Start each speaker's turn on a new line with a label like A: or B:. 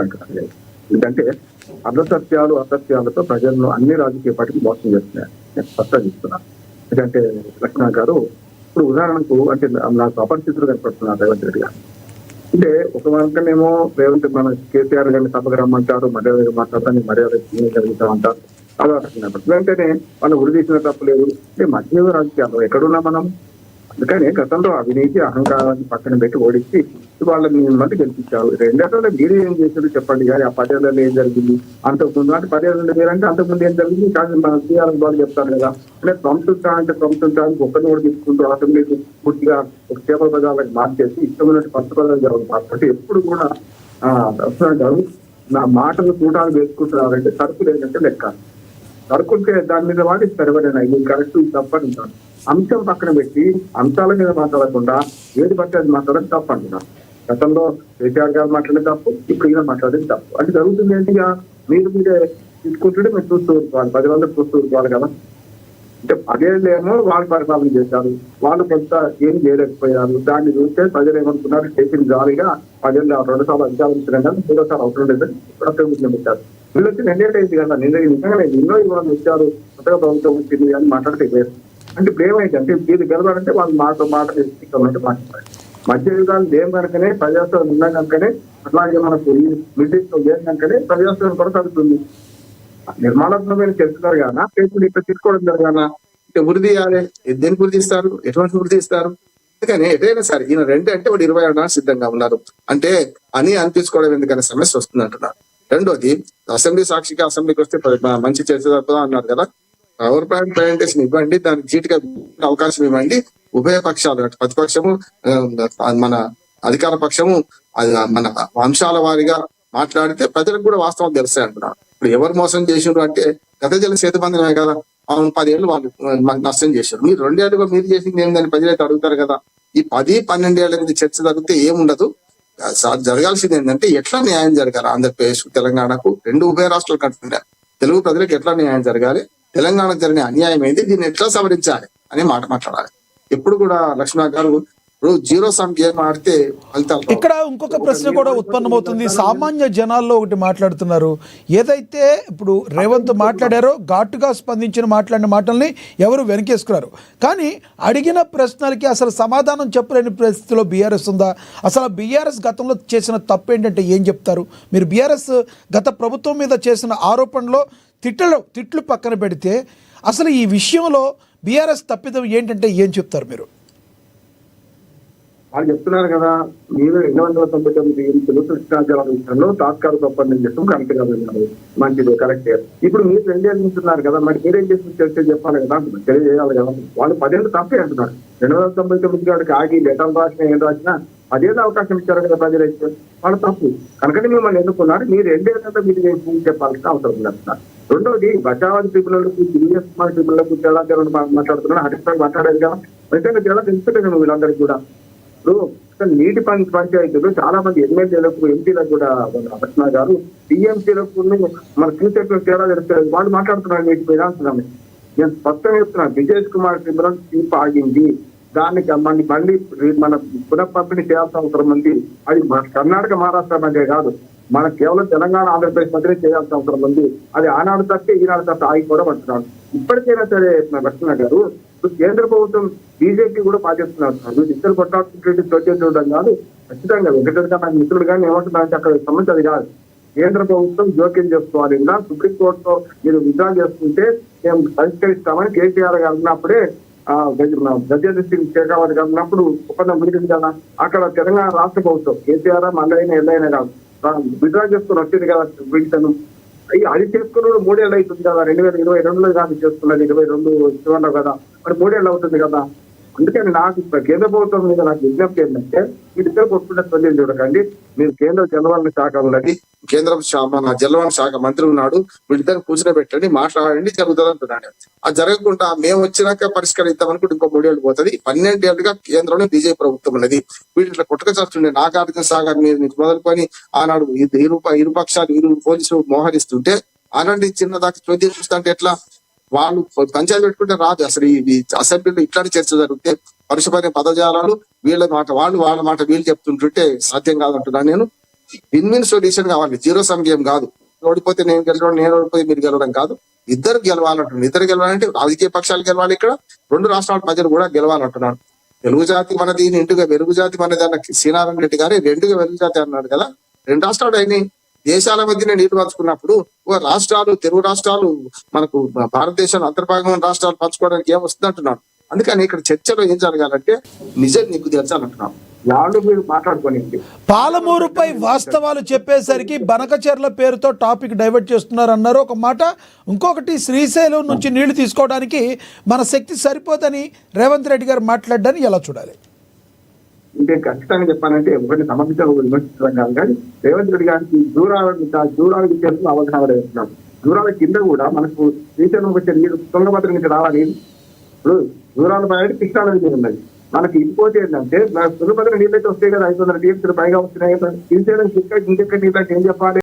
A: అంటున్నారు. ఎందుకంటే అసత్యాలు అసత్యాలతో ప్రజలను అన్ని రాజకీయ పార్టీలు మోసం చేస్తున్నాయి. నేను స్పష్టంగా చెప్తున్నాను. ఎందుకంటే లక్ష్మణ గారు ఇప్పుడు ఉదాహరణకు అంటే నాకు అపరిచితులు కనపడుతున్నారు రేవంత్ రెడ్డి గారు. అంటే ఒక వంకనేమో రేవంత్ మన కేసీఆర్ గారిని సభకు రమ్మంటారు, మర్యాద మాట్లాడతాను, మర్యాద జరుగుతామంటారు. అలా వెంటనే వాళ్ళు ఉరిదీసిన తప్పలేదు. అంటే మధ్య రాజకీయాలు ఎక్కడున్నా మనం. అందుకని గతంలో అవినీతి అహంకారాన్ని పక్కన పెట్టి ఓడించి వాళ్ళని మళ్ళీ గెలిపించారు. రెండేళ్లలో మీరు ఏం చేశారు చెప్పండి. కానీ ఆ 10 ఏళ్లలో ఏం జరిగింది? అంతకుముందు అంటే 10 ఏళ్ళు మీరంటే అంతకుముందు ఏం జరిగింది? కానీ మన టీఆర్ఎస్ వాళ్ళు చెప్తారు కదా, అంటే ప్రభుత్వానికి ఒక్కరిని కూడా తీసుకుంటూ అసెంబ్లీకి పూర్తిగా ఒక చేపల పదాలకు మార్చేసి ఇష్టమైనట్టు కొత్త పదాలు జరుగుతుంది. ఎప్పుడు కూడా గారు నా మాటలు కూటాలు వేసుకుంటున్నారంటే సరుకులు ఏంటంటే లెక్క. సరుకుంటే దాని మీద వాడిస్తారు ఎవరైనా ఇది కరెక్ట్ ఇది తప్పంటున్నాను. అంశం పక్కన పెట్టి అంశాల మీద మాట్లాడకుండా ఏది పడితే అది మాట్లాడడం తప్పు అంటున్నాను. గతంలో కేసీఆర్ గారు మాట్లాడే తప్పు, ఇప్పుడు ఈయన మాట్లాడేది తప్పు. అంటే జరుగుతుంది ఏంటిగా మీరే తీసుకుంటుంటే మీరు చూస్తూ ఊరుకోవాలి, 10 మంది చూస్తూ ఊరుకోవాలి కదా. అంటే 10 ఏళ్ళేమో వాళ్ళు పరిపాలన చేశారు, వాళ్ళు కొంత ఏం చేయలేకపోయారు. దాన్ని చూస్తే ప్రజలు ఏమనుకున్నారు, చేసిన జాలీగా 10 ఏళ్ళు 2 సార్లు అధికారించడం కానీ 3వ సారి అవసరం లేదని ఇప్పుడు పెట్టారు. వీళ్ళు వచ్చి 2 ఏళ్ళు అయింది కదా, నిజంగానే ఎన్నో ఇవ్వడం వచ్చారు, కొత్తగా ప్రభుత్వం వచ్చింది అని మాట్లాడితే వేరు. అంటే ఇప్పుడు ఏమైందంటే వీళ్ళు గెలవాలంటే వాళ్ళు మాట మాట్లాడారు. మధ్య యుగాలు దేని కనుకనే ప్రజాస్వామ్యం ఉన్న కనుకనే, అట్లాగే మనకు ఈ బ్రిటిష్ దేని కనుకనే ప్రజాస్వామ్యం కొనసాగుతుంది. నిర్మాణాత్మకమైన చెప్తున్నారు కదా, పేపర్లు ఇక్కడ తీసుకోవడం జరగాల, అంటే ఉరి తీయాలి. దేనికి ఉరి తీస్తారు, ఎటువంటి ఉరి తీస్తారు? అందుకని ఎటైనా సరే ఈయన 2 అంటే వాడు 26 నాడు సిద్ధంగా ఉన్నారు. అంటే అని అనిపించుకోవడం ఎందుకనే సమస్య వస్తుంది అంటున్నారు. రెండోది అసెంబ్లీ సాక్షిగా అసెంబ్లీకి వస్తే మంచి చర్చ జరుపుదా అన్నారు కదా. పవర్ పాయింట్ ప్రజెంటేషన్ ఇవ్వండి, దానికి చీటిగా అవకాశం ఇవ్వండి. ఉభయ పక్షాలు అంటే ప్రతిపక్షము మన అధికార పక్షము మన అంశాల వారిగా మాట్లాడితే ప్రజలకు కూడా వాస్తవం తెలుస్తాయి అంటున్నారు. ఇప్పుడు ఎవరు మోసం చేసిండ్రు అంటే గత జల సేతుబంధనమే కదా. అవును 10 ఏళ్ళు వాళ్ళు నష్టం చేశారు. మీరు 2 ఏళ్ళుగా మీరు చేసింది ఏందని ప్రజలైతే అడుగుతారు కదా. ఈ 10-12 ఏళ్ల మీద చర్చ జరిగితే ఏముండదు. జరగాల్సింది ఏంటంటే ఎట్లా న్యాయం జరగాలి. ఆంధ్రప్రదేశ్ తెలంగాణకు 2 ఉభయ రాష్ట్రాలు కట్టుకున్నారు. తెలుగు ప్రజలకు ఎట్లా న్యాయం జరగాలి, తెలంగాణకు జరిగిన అన్యాయం ఏంది, దీన్ని ఎట్లా సవరించాలి అనే మాట మాట్లాడాలి. ఎప్పుడు కూడా లక్ష్మణ గారు జీరో సమ్ గేమ్ ఆడితే ఫలితాలు.
B: ఇక్కడ ఇంకొక ప్రశ్న కూడా ఉత్పన్నమవుతుంది. సామాన్య జనాల్లో ఒకటి మాట్లాడుతున్నారు, ఏదైతే ఇప్పుడు రేవంత్ మాట్లాడారో ఘాటుగా మాట్లాడిన మాటల్ని ఎవరు వెనకేసుకున్నారు. కానీ అడిగిన ప్రశ్నలకి అసలు సమాధానం చెప్పలేని పరిస్థితిలో బీఆర్ఎస్ ఉందా? అసలు బీఆర్ఎస్ గతంలో చేసిన తప్పు ఏంటంటే ఏం చెప్తారు మీరు? బీఆర్ఎస్ గత ప్రభుత్వం మీద చేసిన ఆరోపణలో తిట్లు పక్కన పెడితే అసలు ఈ విషయంలో బీఆర్ఎస్ తప్పిదం ఏంటంటే ఏం చెప్తారు మీరు?
A: వాళ్ళు చెప్తున్నారు కదా, మీరు 299 కృష్ణాజల విషయంలో తాత్కాలిక ఒప్పందం చేస్తాం కరెక్ట్ కాదు, మంచిది కరెక్ట్. ఇప్పుడు మీరు 2 ఏళ్ళు ఉంటున్నారు కదా, మరి మీరేం చేసి చర్చ చెప్పాలి కదా, తెలియజేయాలి కదా. వాళ్ళు 10 ఏళ్ళు తప్పే అంటున్నారు. 299 కాడికి ఆగి లెటర్లు రాసినా ఏం రాసినా 10 ఏళ్ళు అవకాశం ఇచ్చారు కదా ప్రజలైతే. వాళ్ళు తప్పు కనుకనే మిమ్మల్ని ఎన్నుకున్నారు. మీరు 2 ఏళ్ళంతా మీరు చెప్పాల్సిన అవసరం ఉంది అంటున్నారు. రెండోది బచావాది ట్రిబ్యునల్కు సివిఎస్ ట్రిబ్యునల్కు తేడా మాట్లాడుతున్నాడు. హరీష్ మాట్లాడేది కదా, వెంటనే తేడా తెలుసుకుంటాను వీళ్ళందరికీ కూడా. ఇప్పుడు నీటి పంచాయతీలు చాలా మంది ఎమ్మెల్యేలకు ఎంపీలకు కూడా రచన గారు టీఎంసీలకు మన ఫ్యూచర్ తేడా తెలుస్తుంది. వాళ్ళు మాట్లాడుతున్నారు నీటి మీద అంటున్నాను. నేను స్పష్టంగా చెప్తున్నాను, విజయ్ కుమార్ ట్రిబ్యునల్ తీర్పు ఆగింది, దానికి మళ్ళీ మన పునఃపంపిణీ చేయాల్సిన అవసరం ఉంది. అది కర్ణాటక మహారాష్ట్ర మధ్య కాదు, మన కేవలం తెలంగాణ ఆంధ్రప్రదేశ్ మధ్యనే చేయాల్సిన అవసరం ఉంది. అది ఆనాడు తప్పే ఈనాడు తప్ప ఆగిపోవడం అంటున్నాను. ఇప్పటికైనా సరే లక్ష్మణ గారు, కేంద్ర ప్రభుత్వం బీజేపీ కూడా పాటిస్తున్నారు. ఇద్దరు కొట్టాల్సి చూడడం కాదు, ఖచ్చితంగా వెంకటరెడ్డి నాకు మిత్రుడు కానీ ఏమంటున్నారంటే అక్కడ సమస్య అది కాదు. కేంద్ర ప్రభుత్వం జోక్యం చేసుకోవాలి. ఇలా సుప్రీంకోర్టులో మీరు విత్డ్రా చేసుకుంటే మేము పరిష్కరిస్తామని కేసీఆర్ గారు ఉన్నప్పుడే గజేంద్ర సింగ్ షేకావత్ గారు ఉన్నప్పుడు ఒప్పందం కుదిరింది కదా. అక్కడ తెలంగాణ రాష్ట్ర ప్రభుత్వం కేసీఆర్ మళ్ళీ ఎల్లైనా కాదు విత్డ్రా చేసుకుని వచ్చింది కదా వీటిను. అది చేసుకున్న 3 ఏళ్ళు అవుతుంది కదా, 2022లో కాదు చేసుకున్నది, 22 ఇస్తున్నావు కదా, మరి 3 ఏళ్ళు అవుతుంది కదా. అందుకని నాకు కేంద్ర ప్రభుత్వం మీద నాకు విజ్ఞప్తి ఏంటంటే వీటిద్దరు కొట్టుకుంటే తొలి చూడకండి. మీరు కేంద్ర జలవనరుల శాఖ ఉన్నది, కేంద్ర మన జలవనరుల శాఖ మంత్రి ఉన్నాడు, వీళ్ళిద్దరు కూర్చుని పెట్టండి, మాట్లాడండి, జరుగుతుంది అంటున్నాడు. అది జరగకుండా మేము వచ్చినాక పరిష్కరిద్దాం అనుకుంటే ఇంకో 3 ఏళ్ళు పోతుంది. 12 ఏళ్ళుగా కేంద్రంలో బీజేపీ ప్రభుత్వం ఉన్నది. వీటిలో కొట్టుక చస్తుండే నాగార్జున సాగర్ మీద నుంచి మొదలుకొని ఆనాడు ఇరుపక్షాలు పోలీసులు మోహరిస్తుంటే ఆనాడు చిన్నదాకా చోద్యం చూస్తుంటే ఎట్లా వాళ్ళు పంచాయతీ పెట్టుకుంటే రాదు. అసలు ఈ అసెంబ్లీలో ఇట్లాంటి చర్చ జరిగితే పరుషమైన పదజాలాలు వీళ్ళ మాట వాళ్ళు, వాళ్ళ మాట వీళ్ళు చెప్తుంటుంటే సాధ్యం కాదంటున్నాను నేను.
C: విన్ విన్ సొల్యూషన్ కావాలి, జీరో సమ్ గేమ్ కాదు. ఓడిపోతే నేను గెలవడం, నేను ఓడిపోతే మీరు గెలవడం కాదు. ఇద్దరు గెలవాలంటున్నాను. ఇద్దరు గెలవాలంటే రాజకీయ పక్షాలు గెలవాలి, ఇక్కడ రెండు రాష్ట్రాల ప్రజలు కూడా గెలవాలంటున్నాను. తెలుగు జాతి మనది, నిండుగా వెలుగు జాతి మనది అన్న శ్రీనారాయణ రెడ్డి గారే రెండుగా వెలుగు జాతి అన్నాడు కదా. రెండు రాష్ట్రాలు అయినాయి. దేశాల మధ్యనే నీళ్లు పంచుకున్నప్పుడు రాష్ట్రాలు, తెలుగు రాష్ట్రాలు మనకు భారతదేశంలో అంతర్భాగమైన రాష్ట్రాలు పంచుకోవడానికి ఏం వస్తుంది అంటున్నాను. అందుకని ఇక్కడ చర్చలో ఏం జరగాలంటే నిజం నీకు తెచ్చాలంటున్నాం.
A: వాళ్ళు మీరు మాట్లాడుకోండి.
B: పాలమూరుపై వాస్తవాలు చెప్పేసరికి బనకచెర్ల పేరుతో టాపిక్ డైవర్ట్ చేస్తున్నారు అన్నారు ఒక మాట. ఇంకొకటి శ్రీశైలం నుంచి నీళ్లు తీసుకోవడానికి మన శక్తి సరిపోదని రేవంత్ రెడ్డి గారు మాట్లాడడాన్ని ఎలా చూడాలి?
A: అంటే ఖచ్చితంగా చెప్పాలంటే ఒకటి సమర్థించడం విమర్శించడం కాదు, కానీ రేవంత్ రెడ్డి గారికి దూరాల విషయంలో అవగాహన వేస్తున్నాం. దూరాల కింద కూడా మనకు శ్రీశైలం వచ్చే నీరు తుంగభద్ర నుంచి రావాలి. ఇప్పుడు దూరాల పైన కృష్ణా నది ఉన్నది. మనకి ఇంకోటి ఏంటంటే తుంగభద్ర నీళ్ళు అయితే వస్తాయి కదా, 500 టీఎంసీలు పైగా వస్తున్నాయి కదా. శ్రీశైలం ఇంకెక్కడ నీళ్ళకి ఏం చెప్పాలి?